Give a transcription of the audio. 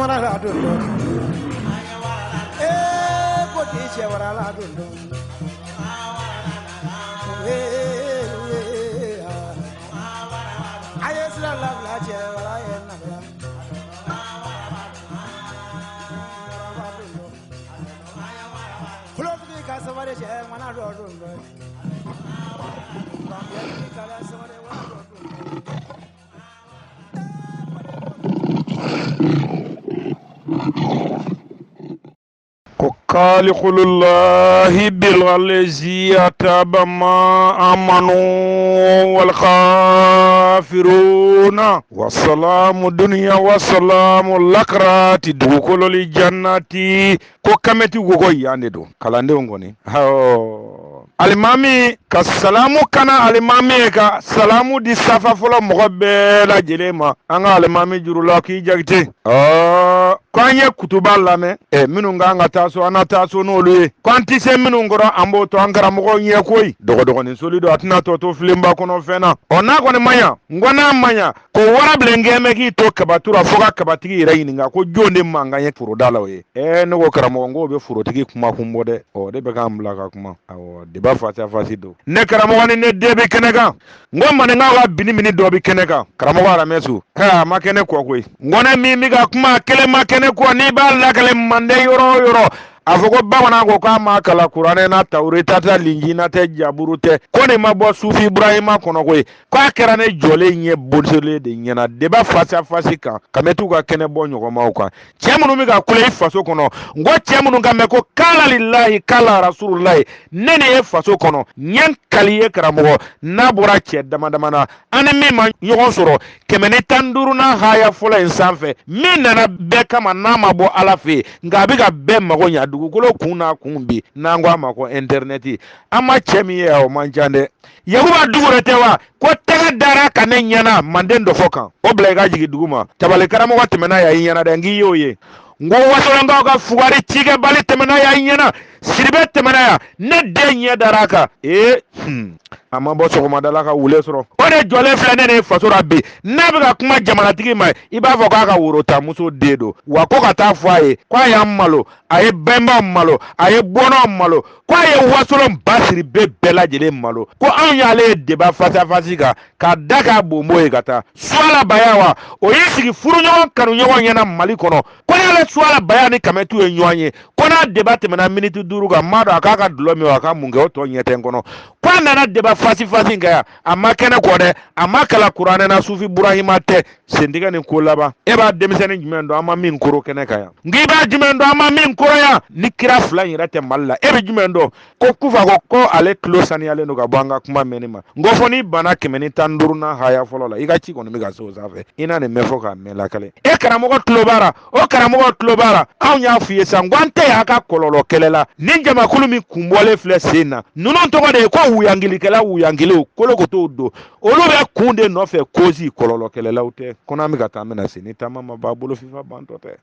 Warala dundo, kodi che warala dundo. Ayesla la la che warala na bla. Kuloki ka samare che mana dundo. Bambi ka la samare warala dundo. خالق الله بالغلزي أتاب ما آمنوا والخافرون والسلام الدنيا والسلام الأخرات دخول الجنة كو كمتي وغو ياندو كالانده ونغوني alimami ka salamu kana alimami ka salamu di safa folo mɔgɔ bɛɛ lajɛlen ma an ka alimami jurula k'i jagite k'an ye kutuba lamɛn minnu k'an ka taa so an na taa so n'olu ye k'an tɛ se minnu kɔrɔ an b'o to an karamɔgɔw ɲɛ koyi dɔgɔdɔgɔnin soli don a tɛna tɔ to filenba kɔnɔ fɛn na n'a kɔni ma ɲa n ko n'a ma ɲa ko warabilen kɛmɛ k'i to kabatura fo ka kabatigi yɛrɛ ɲininka ko jɔn de mankan ye foroda la o ye ne ko karamɔgɔ n k'o bɛ forotigi kuma kun bɔ dɛ de bɛ k'an bila ka kuma deba fasa fasi do ne karamɔgɔ ni ne den bɛ kɛnɛ kan n ko maninkaw ka binimini dɔ bɛ kɛnɛ kan karamɔgɔ Aramesu a ma kɛnɛ kɔ koyi n ko ne min bɛ ka kuma kelen ma kɛnɛ kɔ n'i b'a lakale mande yɔrɔ o yɔrɔ a fɔ ko bamanan ko k'a ma kala kuranɛ na tawureta tɛ linjina tɛ jaburu tɛ ko nin ma bɔ sufi Ibrahima kɔnɔ koyi k'a kɛra ne jɔlen ɲɛ bonsolen de ɲɛna deba fasa fasi kan ka mɛ t'u ka kɛnɛ bɔ ɲɔgɔnmaw kan cɛ minnu bɛ ka kule i faso kɔnɔ n ko cɛ minnu ka mɛn ko kala lillahi kala rasulillahi ne de ye faso kɔnɔ ɲɛ kali ye karamɔgɔ n'a bɔra cɛ dama dama na an ni min ma ɲɔgɔn sɔrɔ 115 na haya fɔlɔ in sanfɛ min nana bɛɛ kama n'a ma bɔ Ala fɛ yen nka a bɛ ka bɛɛ mago ɲa dugukolo kun n'a kun bi n'an ko a ma ko internet an ma cɛ min ye o man ca dɛ Yakuba dugu yɛrɛ tɛ wa ko tɛgɛ dara ka ne ɲɛna manden dɔ fɔ kan o bila i ka jigin dugu ma tabali karamɔgɔ tɛmɛna ya i ɲɛna dɛ n k'i y'o ye n ko wasolonkaw ka fugari cikɛbali tɛmɛna ya i ɲɛna siribe tɛmɛna ya ne den ɲɛ dara a kan a ma bɔ sɔgɔmadala ka wule sɔrɔ o de jɔlen filɛ ne de faso la bi n'a bɛ ka kuma jamanatigi ma i b'a fɔ k'a ka worotamuso den don wa ko ka taa fɔ a ye k'a y'an malo a ye bɛnbaw malo a ye bɔnnaw malo k'a ye wasolon basiri bɛɛ lajɛlen malo ko anw y'ale ye deba fasafasi kan k'a da k'a bonbo ye ka taa Suwala Baya wa o y'i sigi furuɲɔgɔn kanuɲɔgɔn ɲɛna Mali kɔnɔ ko n'ale Suwala Baya ni Kametu ye ɲɔgɔn ye ko n'a deba tɛmɛna miniti 5 kan m'a dɔn a k'a ka dulɔ min a ka mun kɛ o tɔ ɲɛ tɛ n kɔnɔ ko a nana deba fasi kɛ yan a ma kɛnɛ kɔ dɛ a ma kala kuranɛ na sufi Ibrahima tɛ sentigɛ ni ko laban e b'a denmisɛnnin jumɛn dɔn an ma min koro kɛnɛ kan yan nka i b'a jumɛn dɔn an ma min koro yan ni kira fila in yɛrɛ tɛ Mali la e bɛ jumɛn dɔn ko kufa ko ale tulo saniyalen don ka bɔ an ka kuma mɛnni ma n ko fɔ n'i banna 115 na haya fɔlɔ la i ka ci kɔni bɛ ka se o sanfɛ i na nin mɛn fɔ k'a mɛn lakale e karamɔgɔ tulo b'a la o karamɔgɔ tulo b'a la anw y'a f'i ye sisan n ko an tɛ y'a ka kɔlɔlɔ kɛlɛ la ni jamakulu min kun bɔlen filɛ sen na ninnu tɔgɔ de ye ko wuyangilikɛla wuyangilew kolokotow don olu bɛ kun de nɔfɛ kozi kɔlɔlɔ kɛlɛlaw tɛ ko n'an bɛ ka taa an bɛna se ni taama ma b'a bolo fifa bantɔ tɛ